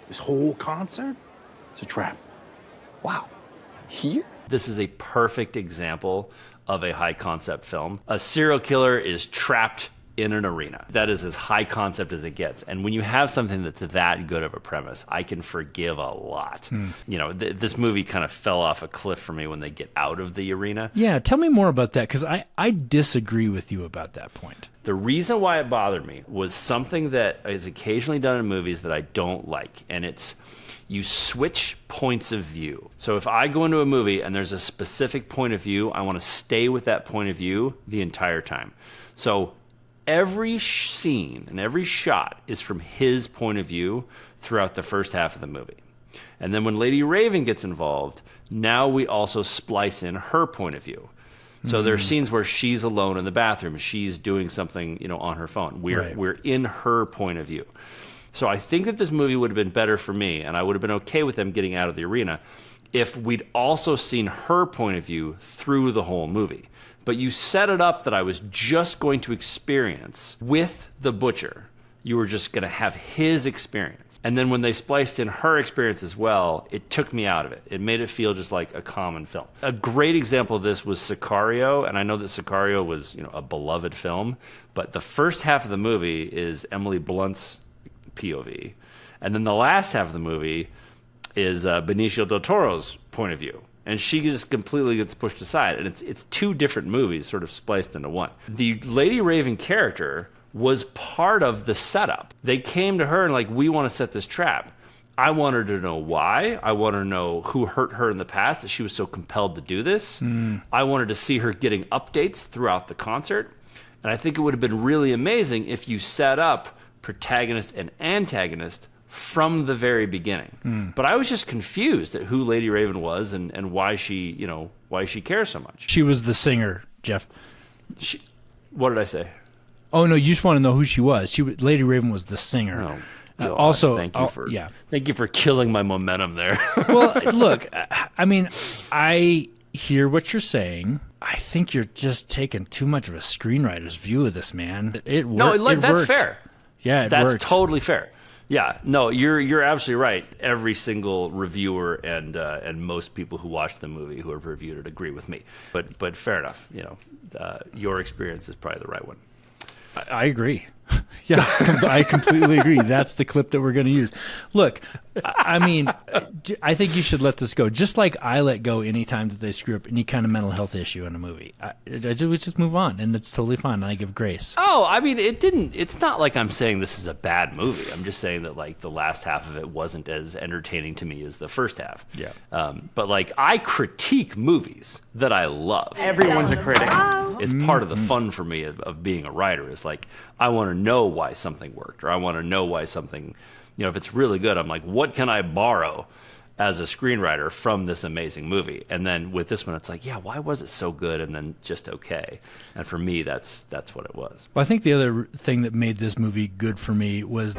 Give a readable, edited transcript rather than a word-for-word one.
This whole concert, it's a trap. Wow. Here? This is a perfect example of a high concept film. A serial killer is trapped in an arena. That is as high concept as it gets. And when you have something that's that good of a premise, I can forgive a lot. You know, this movie kind of fell off a cliff for me when they get out of the arena. Yeah, tell me more about that, because I disagree with you about that point. The reason why it bothered me was something that is occasionally done in movies that I don't like, and it's you switch points of view. So if I go into a movie and there's a specific point of view, I want to stay with that point of view the entire time. So every scene and every shot is from his point of view throughout the first half of the movie. And then when Lady Raven gets involved, now we also splice in her point of view. So there are scenes where she's alone in the bathroom, she's doing something, you know, on her phone. We're in her point of view. So I think that this movie would have been better for me, and I would have been okay with them getting out of the arena, if we'd also seen her point of view through the whole movie. But you set it up that I was just going to experience with the butcher. You were just going to have his experience. And then when they spliced in her experience as well, it took me out of it. It made it feel just like a common film. A great example of this was Sicario, and I know that Sicario was, you know, a beloved film, but the first half of the movie is Emily Blunt's POV. And then the last half of the movie is Benicio del Toro's point of view. And she just completely gets pushed aside. And it's two different movies sort of spliced into one. The Lady Raven character was part of the setup. They came to her and like, we want to set this trap. I want her to know why. I want her to know who hurt her in the past, that she was so compelled to do this. I wanted to see her getting updates throughout the concert. And I think it would have been really amazing if you set up protagonist and antagonist from the very beginning. But I was just confused at who Lady Raven was and why she, you know, why she cares so much. She was the singer, Jeff. What did I say? Oh, no, you just want to know who she was. Lady Raven was the singer. Oh, God, also, thank you for killing my momentum there. Well, look, I mean, I hear what you're saying. I think you're just taking too much of a screenwriter's view of this, man. It worked. No, that's fair. Yeah, that's worked. totally fair. Yeah, no, you're absolutely right. Every single reviewer and most people who watched the movie who have reviewed it agree with me. But fair enough. You know, your experience is probably the right one. I agree. Yeah, I completely agree. That's the clip that we're going to use. Look, I mean, I think you should let this go. Just like I let go anytime that they screw up any kind of mental health issue in a movie. We just move on, and it's totally fine. I give grace. Oh, I mean, it's not like I'm saying this is a bad movie. I'm just saying that, like, the last half of it wasn't as entertaining to me as the first half. Yeah. But, like, I critique movies that I love. Everyone's a critic. It's part of the fun for me of being a writer is, like, I want to know why something worked, or I want to know why something, you know, if it's really good, I'm like, what can I borrow as a screenwriter from this amazing movie? And then with this one, it's like, yeah, why was it so good and then just okay? And for me, that's what it was. Well, I think the other thing that made this movie good for me was